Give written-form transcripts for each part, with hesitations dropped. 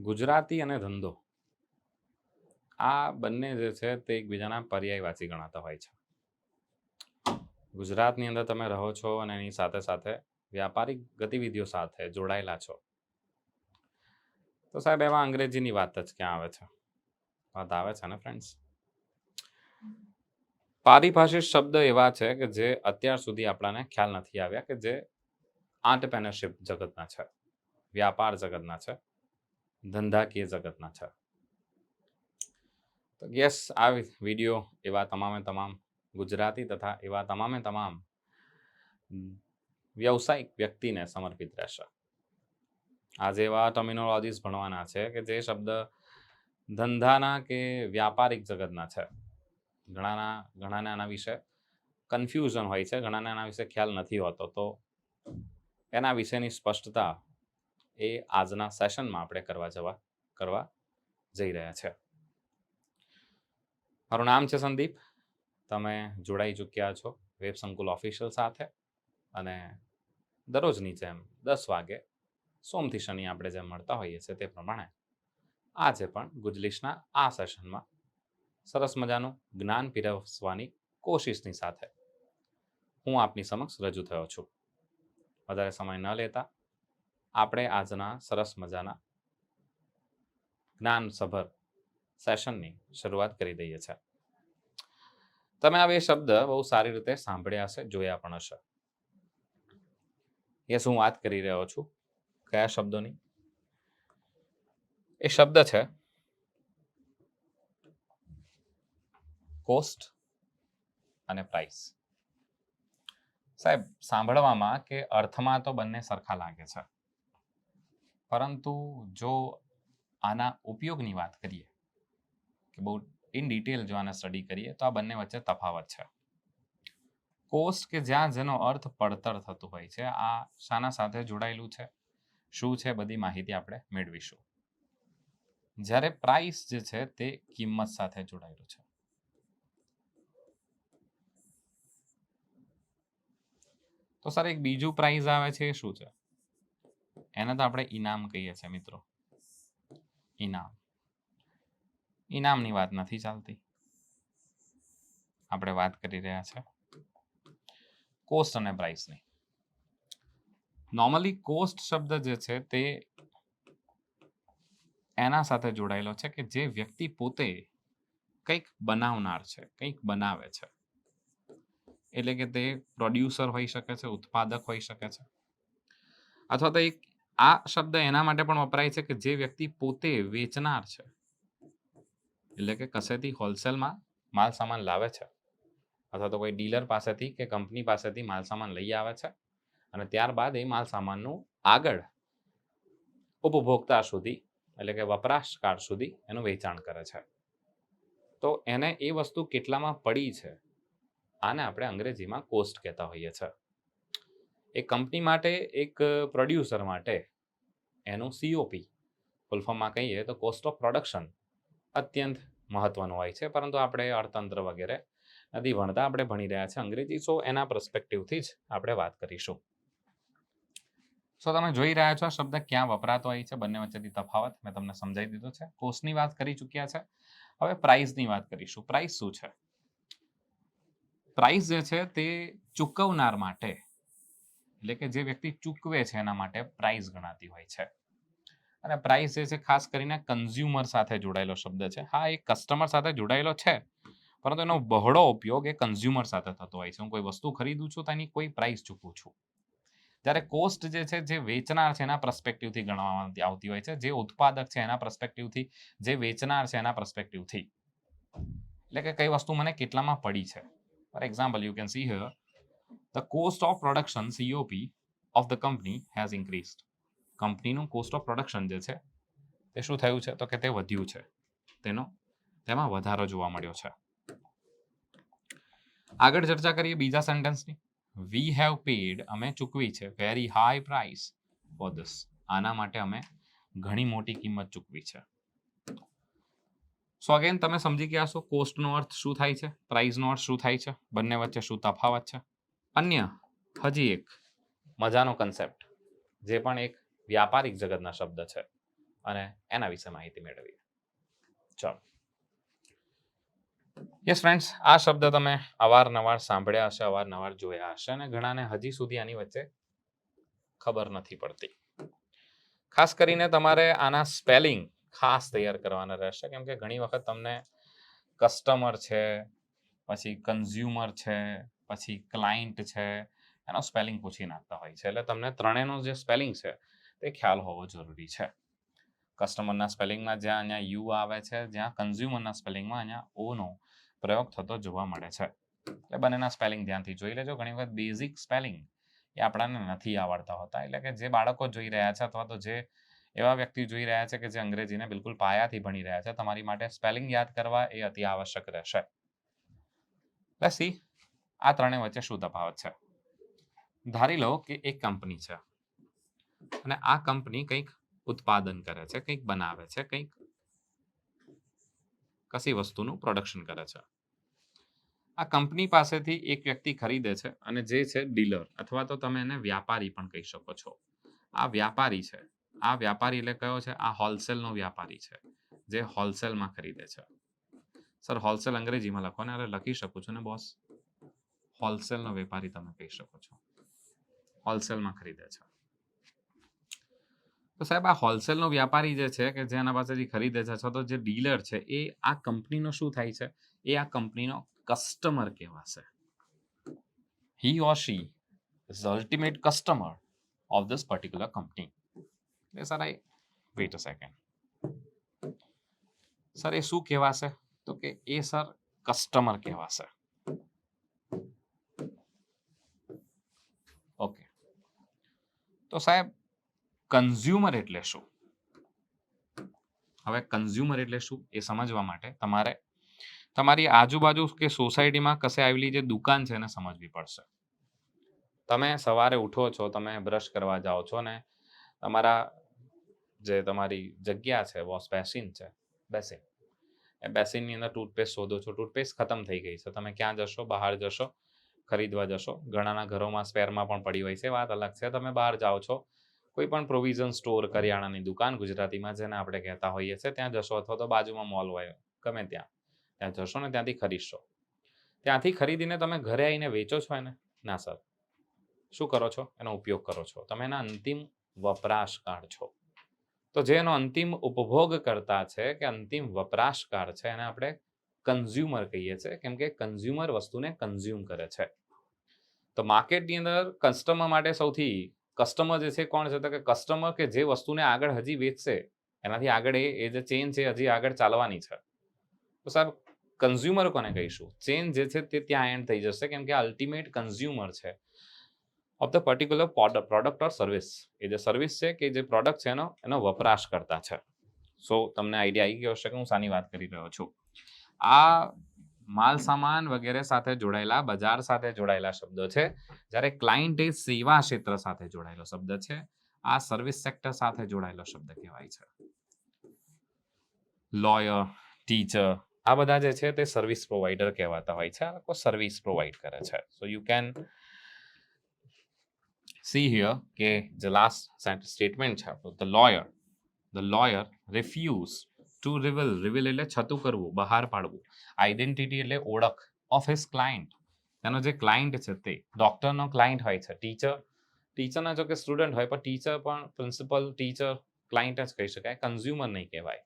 ગુજરાતી અને ધંધો આ બંને જે છે તે એકબીજાના પર્યાયવાચી ગણાતા હોય છે. ગુજરાતની અંદર તમે રહો છો અને એની સાથે સાથે વ્યાપારિક ગતિવિધિઓ સાથે જોડાયેલા છો, તો સાહેબ એમાં અંગ્રેજીની વાત જ ક્યાં આવે છે? વાત આવે છે ને ફ્રેન્ડ્સ. પારિભાષિક શબ્દ એવા છે કે જે અત્યાર સુધી આપણને ખ્યાલ નથી આવ્યા, કે જે આંટરપ્રેન્યોરશિપ જગતના છે, વ્યાપાર જગતના છે, ધંધાકીય જગતના છે. તો યસ, આ વિડીયો એવા તમામે તમામ ગુજરાતી તથા એવા તમામે તમામ વ્યવસાયિક વ્યક્તિને સમર્પિત રહેશે. આજે એવા ટર્મિનોલોજીસ ભણવાના છે કે જે શબ્દ ધંધાના કે વ્યાપારિક જગતના છે. ઘણાને આના વિશે કન્ફ્યુઝન હોય છે, ઘણાને આના વિશે ખ્યાલ નથી હોતો. તો એના વિશેની સ્પષ્ટતા એ આજના સેશનમાં આપણે કરવા જઈ રહ્યા છે. મારું નામ છે સંદીપ. તમે જોડાઈ ચૂક્યા છો વેબસંકુલ ઓફિશિયલ સાથે, અને દરરોજની જેમ 10 વાગે સોમથી શનિ આપણે જેમ મળતા હોઈએ છીએ તે પ્રમાણે આજે પણ ગુજલિશના આ સેશનમાં સરસ મજાનું જ્ઞાન પીરસવાની કોશિશની સાથે હું આપની સમક્ષ રજૂ થયો છું. વધારે સમય ન લેતા આપણે આજના સરસ મજાના જ્ઞાનસભર સેશનની શરૂઆત કરી દઈએ છીએ. તમે આ બે શબ્દ બહુ સારી રીતે સાંભળ્યા હશે, જોયા પણ હશે. યસ, હું વાત કરી રહ્યો છું કયા શબ્દોની? એ શબ્દ છે કોસ્ટ અને પ્રાઇસ. સાહેબ, સાંભળવામાં કે અર્થમાં તો બંને સરખા લાગે છે, પરંતુ જો આના ઉપયોગની વાત કરીએ કે બહુ ઇન ડિટેલ જો આને સ્ટડી કરીએ તો આ બંને વચ્ચે તફાવત છે. કોસ્ટ કે જ્યાં જેનો અર્થ પડતર થતું હોય છે, આ શાના સાથે જોડાયેલું છે, શું છે, બધી માહિતી આપણે મેળવીશું. જ્યારે પ્રાઇસ જે છે તે કિંમત સાથે જોડાયેલું છે. તો સર, એક બીજું પ્રાઇઝ આવે છે, એ શું છે? એને તો આપણે ઇનામ કહીએ છીએ મિત્રો. ઇનામની વાત નથી ચાલતી. આપણે વાત કરી રહ્યા છે કોસ્ટ અને પ્રાઇસની. નોર્મલી કોસ્ટ શબ્દ જે છે તે એના સાથે જોડાયેલો છે કે જે વ્યક્તિ પોતે કંઈક બનાવનાર છે, કંઈક બનાવે છે. એટલે કે તે પ્રોડ્યુસર હોઈ શકે છે, ઉત્પાદક હોઈ શકે છે, અથવા તો આ શબ્દ એના માટે પણ વપરાય છે કે જે વ્યક્તિ પોતે વેચનાર છે. એટલે કે કસેથી હોલસેલમાં માલ સામાન લાવે છે, અથવા તો કોઈ ડીલર પાસેથી કે કંપની પાસેથી માલ સામાન લઈ આવે છે, અને ત્યારબાદ એ માલ સામાનનું આગળ ઉપભોક્તા સુધી, એટલે કે વપરાશકાર સુધી એનું વેચાણ કરે છે. તો એને એ વસ્તુ કેટલામાં પડી છે, આને આપણે અંગ્રેજીમાં કોસ્ટ કહેતા હોઈએ છીએ. એક કંપની માટે, એક પ્રોડ્યુસર માટે એનું COP, ફૂલ ફોર્મમાં કહીએ તો કોસ્ટ ઓફ પ્રોડક્શન, અત્યંત મહત્વનું હોય છે. પરંતુ આપણે અર્થતંત્ર વગેરે નથી ભણતા, આપણે ભણી રહ્યા છે અંગ્રેજી. સો એના પર્સપેક્ટિવથી જ આપણે વાત કરીશું. સો તમે જોઈ રહ્યા છો આ શબ્દ ક્યાં વપરાતો હોય છે, બંને વચ્ચેની તફાવત મેં તમને સમજાવી દીધો છે. કોસ્ટની વાત કરી ચૂક્યા છે, હવે પ્રાઇસની વાત કરીશું. પ્રાઇસ શું છે? પ્રાઇસ જે છે તે ચૂકવનાર માટે, એટલે કે જે વ્યક્તિ ચૂકવે છે એના માટે પ્રાઇસ ગણાતી હોય છે. અને પ્રાઇસ જે છે ખાસ કરીને કન્ઝ્યુમર સાથે જોડાયેલો શબ્દ છે. હા, એ કસ્ટમર સાથે જોડાયેલો છે, પરંતુ એનો બહોળો ઉપયોગ એ કન્ઝ્યુમર સાથે થતો હોય છે. હું કોઈ વસ્તુ ખરીદું છું તો એની કોઈ પ્રાઇસ ચૂકવું છું. જ્યારે કોસ્ટ જે છે, જે વેચનાર છે એના પર્સપેક્ટિવથી ગણવામાં આવતી હોય છે, જે ઉત્પાદક છે એના પર્સપેક્ટિવથી, જે વેચનાર છે એના પર્સપેક્ટિવથી. એટલે કે કઈ વસ્તુ મને કેટલામાં પડી છે. For example, you can see here the cost of production COP of the company has increased. કંપનીનું કોસ્ટ ઓફ પ્રોડક્શન જે છે તે શું થયું છે? તો કે તે વધ્યું છે, તેમાં વધારો જોવા મળ્યો છે. આગળ ચર્ચા કરીએ બીજા સેન્ટેન્સની. We have paid, અમે ચૂકવી છે, very high price for this. આના માટે અમે ઘણી મોટી કિંમત ચૂકવી છે. સો અગેન તમે સમજી ગયા છો કોસ્ટનો અર્થ શું થાય છે, પ્રાઇસનો અર્થ શું થાય છે, બંને વચ્ચે શું તફાવત છે. અન્ય હજી એક મજાનો કન્સેપ્ટ, જે પણ એક વ્યાપારિક જગતના શબ્દ છે, અને એના વિશે માહિતી મેળવીએ. ચાલો. યસ ફ્રેન્ડ્સ, આ શબ્દ તમે અવારનવાર સાંભળ્યા હશે, અવારનવાર જોયા હશે અને ઘણાને હજી સુધી આની વચ્ચે ખબર નથી પડતી. ખાસ કરીને તમારે આના સ્પેલિંગ ખાસ તૈયાર કરવાના રહેશે, કેમ કે ઘણી વખત તમને કસ્ટમર છે, પછી કન્ઝ્યુમર છે, પછી ક્લાયન્ટ છે, એનો સ્પેલિંગ પૂછી નાખતા હોય છે. એટલે તમને ત્રણેયનો જે સ્પેલિંગ છે તે ખ્યાલ હોવો જરૂરી છે. કસ્ટમરના સ્પેલિંગમાં જ્યાં અહીંયા યુ આવે છે, જ્યાં કન્ઝ્યુમરના સ્પેલિંગમાં અહીંયા ઓનો પ્રયોગ થતો જોવા મળે છે. એટલે બંનેના સ્પેલિંગ ધ્યાનથી જોઈ લેજો. ઘણી વખત બેઝિક સ્પેલિંગ એ આપણને નથી આવડતા હોતા. એટલે કે જે બાળકો જોઈ રહ્યા છે અથવા તો જે એવા વ્યક્તિ જોઈ રહ્યા છે કે જે અંગ્રેજીને બિલકુલ પાયાથી ભણી રહ્યા છે, તમારી માટે સ્પેલિંગ યાદ કરવા એ અતિ આવશ્યક રહેશે. લેટ્સ સી આ ત્રણેય વચ્ચે શું તફાવત છે. ધારી લો કે એક કંપની છે અને આ કંપની કંઈક ઉત્પાદન કરે છે, કંઈક બનાવે છે, કંઈક કશી વસ્તુનું પ્રોડક્શન કરે છે. આ કંપની પાસેથી એક વ્યક્તિ ખરીદે છે અને જે છે ડીલર અથવા તો તમે એને વ્યાપારી પણ કહી શકો છો. આ વ્યાપારી છે. આ વ્યાપારી એટલે કયો છે? આ હોલસેલનો વ્યાપારી છે, જે હોલસેલમાં ખરીદે છે. સર હોલસેલ અંગ્રેજીમાં લખો ને. અરે લખી શકું છું ને બોસ. હોલસેલનો વેપારી તમે કહી શકો છો. હોલસેલમાં ખરીદે છે. તો સાહેબ આ હોલસેલનો વ્યાપારી જે છે કે જેના પાસેથી ખરીદે છે અથવા તો જે ડીલર છે એ આ કંપનીનો શું થાય છે? એ આ કંપનીનો કસ્ટમર કહેવાશે. He or she is the ultimate customer of this particular company. Sir wait a second. Sir એ શું કહેવાશે? તો કે એ સર કસ્ટમર કહેવાશે. ઓકે. તો સાહેબ કન્ઝ્યુમર એટલે શું? હવે કન્ઝ્યુમર એટલે શું એ સમજવા માટે તમારે તમારી આજુબાજુ કે સોસાયટીમાં કશે આવેલી જે દુકાન છે એને સમજવી પડશે. તમે સવારે ઉઠો છો, તમે બ્રશ કરવા જાઓ છો ને તમારા જે તમારી જગ્યા છે વોશ બેસિન છે, બેસિન, એ બેસિનની અંદર ટૂથપેસ્ટ શોધો છો. ટૂથપેસ્ટ ખતમ થઈ ગઈ છે. તમે ક્યાં જશો? બહાર જશો, ખરીદવા જશો. ઘણાના ઘરોમાં સ્પેરમાં પણ પડી હોય છે, વાત અલગ છે. તમે બહાર જાઓ છો, કોઈ પણ પ્રોવિઝન સ્ટોર, કરિયાણાની દુકાન ગુજરાતીમાં જેને આપણે કહેતા હોઈએ છીએ, ત્યાં જશો અથવા તો બાજુમાં મોલ હોય ગમે ત્યાં જશો ને ત્યાંથી ખરીદશો. ત્યાંથી ખરીદીને તમે ઘરે આવીને વેચો છો એને? ના સર. શું કરો છો? એનો ઉપયોગ કરો છો. તમે એના અંતિમ વપરાશકાર છો. તો જે એનો અંતિમ ઉપભોગ કરતા છે કે અંતિમ વપરાશકાર છે એને આપણે કન્ઝ્યુમર કહીએ છીએ, કેમ કે કન્ઝ્યુમર વસ્તુને કન્ઝ્યુમ કરે છે. તો માર્કેટની અંદર કસ્ટમર માટે સૌથી કસ્ટમર જે છે કોણ છે? તો કે કસ્ટમર કે જે વસ્તુને આગળ હજી વેચશે, એનાથી આગળ એ જે ચેન છે હજી આગળ ચાલવાની છે. તો સાહેબ કન્ઝ્યુમર કોને કહીશું? ચેન જે છે તે ત્યાં એન્ડ થઈ જશે, કેમ કે અલ્ટિમેટ કન્ઝ્યુમર છે of the particular product or service. એ જે સર્વિસ છે કે જે પ્રોડક્ટ છે એનો વપરાશ કરતા છે. સો તમને આઈડિયા આવી ગયો હશે કે હું શાની વાત કરી રહ્યો છું. આ માલ સામાન વગેરે સાથે જોડાયેલા, બજાર સાથે જોડાયેલા શબ્દો છે. જ્યારે ક્લાયન્ટ એ સેવા ક્ષેત્ર સાથે જોડાયેલો શબ્દ છે. આ સર્વિસ સેક્ટર સાથે જોડાયેલો શબ્દ કહેવાય છે. લોયર, ટીચર, આ બધા જે છે તે સર્વિસ પ્રોવાઈડર કહેવાતા હોય છે. આ લોકો સર્વિસ પ્રોવાઈડ કરે છે. So you can see here કે જે લાસ્ટ સ્ટેટમેન્ટ છે આપણું, the lawyer refuse to reveal એટલે છતું કરવું, બહાર પાડવું, આઈડેન્ટિટી એટલે ઓળખ, of his client, તેનો જે ક્લાયન્ટ છે તે. ડોક્ટરનો ક્લાયન્ટ હોય છે, ટીચરના જો કે સ્ટુડન્ટ હોય, પણ ટીચર પણ પ્રિન્સિપલ, ટીચર ક્લાયન્ટ જ કહી શકાય, કન્ઝ્યુમર નહીં કહેવાય.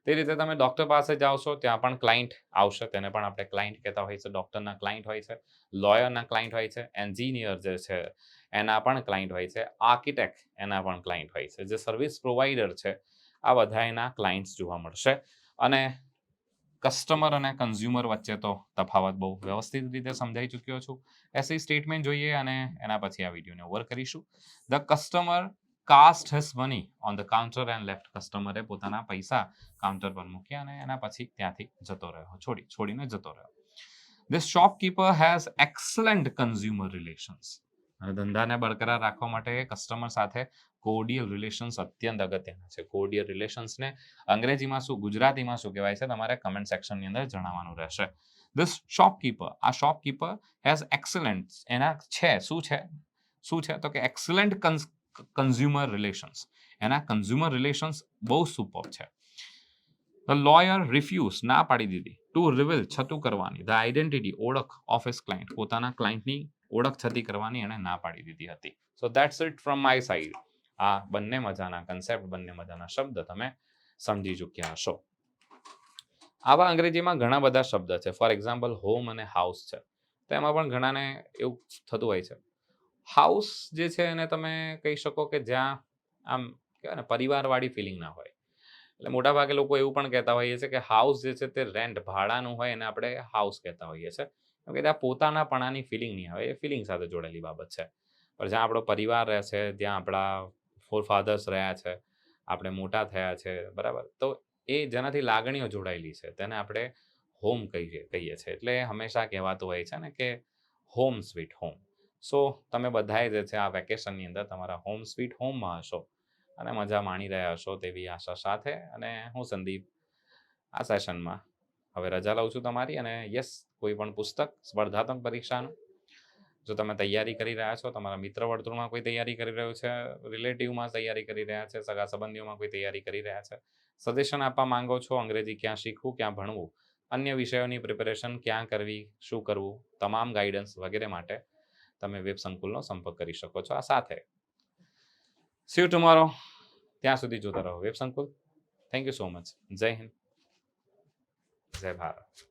તે રીતે તમે ડોક્ટર પાસે જાઓ છો ત્યાં પણ ક્લાયન્ટ આવશે, તેને પણ આપણે ક્લાયન્ટ કહેતા હોય છે. ડોક્ટરના ક્લાયન્ટ હોય છે, લોયરના ક્લાયન્ટ હોય છે, એન્જિનિયર જે છે એના પણ ક્લાયન્ટ હોય છે, આર્કિટેક્ટ એના પણ ક્લાયન્ટ હોય છે. જે સર્વિસ પ્રોવાઈડર છે આ બધા એના ક્લાયન્ટ્સ જોવા મળશે. અને કસ્ટમર અને કન્ઝ્યુમર વચ્ચે તો તફાવત બહુ વ્યવસ્થિત રીતે સમજાઈ ચૂક્યો છું. એસી સ્ટેટમેન્ટ જોઈએ અને એના પછી આ વિડીયોને ઓવર કરીશું. The customer cast his money on the counter and left. કસ્ટમરે પોતાના પૈસા કાઉન્ટર પર મૂક્યા અને એના પછી ત્યાંથી જતો રહ્યો, છોડીને જતો રહ્યો. This shopkeeper has excellent consumer relations. અને ધંધાને બરકરાર રાખવા માટે કસ્ટમર સાથે કોર્ડિયલ રિલેશન્સ અત્યંત અગત્યના છે. કોર્ડિયલ રિલેશન્સને અંગ્રેજીમાં શું, ગુજરાતીમાં શું કહેવાય છે, તમારે કમેન્ટ સેક્શનની અંદર જણાવવાનું રહેશે. This shopkeeper, આ શોપકીપર હેઝ એક્સલન્ટ, એના છે શું છે તો કે એક્સલન્ટ કન્ઝ્યુમર રિલેશન્સ. એના કન્ઝ્યુમર રિલેશન્સ બહુ સુપર છે. ધ લોયર રિફ્યુઝ, ના પાડી દીધી, ટુ રિવીલ, છતું કરવાની, ધ આઈડેન્ટિટી, ઓળખ, ઓફ હિઝ ક્લાયન્ટ, પોતાના ક્લાયન્ટની ઓળખ છતી કરવાની એણે ના પાડી દીધી હતી. સો that's it from my side. આ બંને મજાના કન્સેપ્ટ, બંને મજાના શબ્દ તમે સમજી ચૂક્યા હશો. આવા અંગ્રેજીમાં ઘણા બધા શબ્દ છે. ફોર એક્ઝામ્પલ હોમ અને હાઉસ છે. તો એમાં પણ ઘણાને એવું થતું હોય છે. હાઉસ જે છે એને તમે કહી શકો કે જ્યાં આમ કહેવાય ને પરિવારવાળી ફિલિંગ ના હોય. એટલે મોટાભાગે લોકો એવું પણ કહેતા હોઈએ છે કે હાઉસ જે છે તે રેન્ટ, ભાડાનું હોય એને આપણે હાઉસ કહેતા હોઈએ છીએ. કેમ કે ત્યાં પોતાનાપણાની ફિલિંગ નહીં આવે, એ ફિલિંગ સાથે જોડાયેલી બાબત છે. પણ જ્યાં આપણો પરિવાર રહે છે, જ્યાં આપણા ફોરફાધર્સ રહ્યા છે, આપણે મોટા થયા છે, બરાબર, તો એ જેનાથી લાગણીઓ જોડાયેલી છે તેને આપણે હોમ કહીએ છીએ. એટલે હંમેશા કહેવાતું હોય છે ને કે હોમ સ્વીટ હોમ. સો તમે બધાએ જે છે આ વેકેશનની અંદર તમારા હોમ સ્વીટ હોમમાં હશો અને મજા માણી રહ્યા હશો તેવી આશા સાથે. અને હું સંદીપ આ સેશનમાં હવે રજા લઉં છું તમારી. અને યસ, કોઈ પણ પુસ્તક સ્પર્ધાત્મક પરીક્ષાનું જો તમે તૈયારી કરી રહ્યા છો, તમારા મિત્ર વર્તુળમાં કોઈ તૈયારી કરી રહ્યું છે, રિલેટિવમાં તૈયારી કરી રહ્યા છે, સગા સંબંધીઓમાં કોઈ તૈયારી કરી રહ્યા છે, સજેશન આપવા માંગો છો, અંગ્રેજી ક્યાં શીખવું, ક્યાં ભણવું, અન્ય વિષયોની પ્રિપેરેશન ક્યાં કરવી, શું કરવું, તમામ ગાઈડન્સ વગેરે માટે તમે વેબ સંકુલનો સંપર્ક કરી શકો છો. આ સાથે સી યુ ટુમોરો. ત્યાં સુધી જોતા રહો વેબ સંકુલ. Thank you so much. જય હિન્દ, જય ભારત.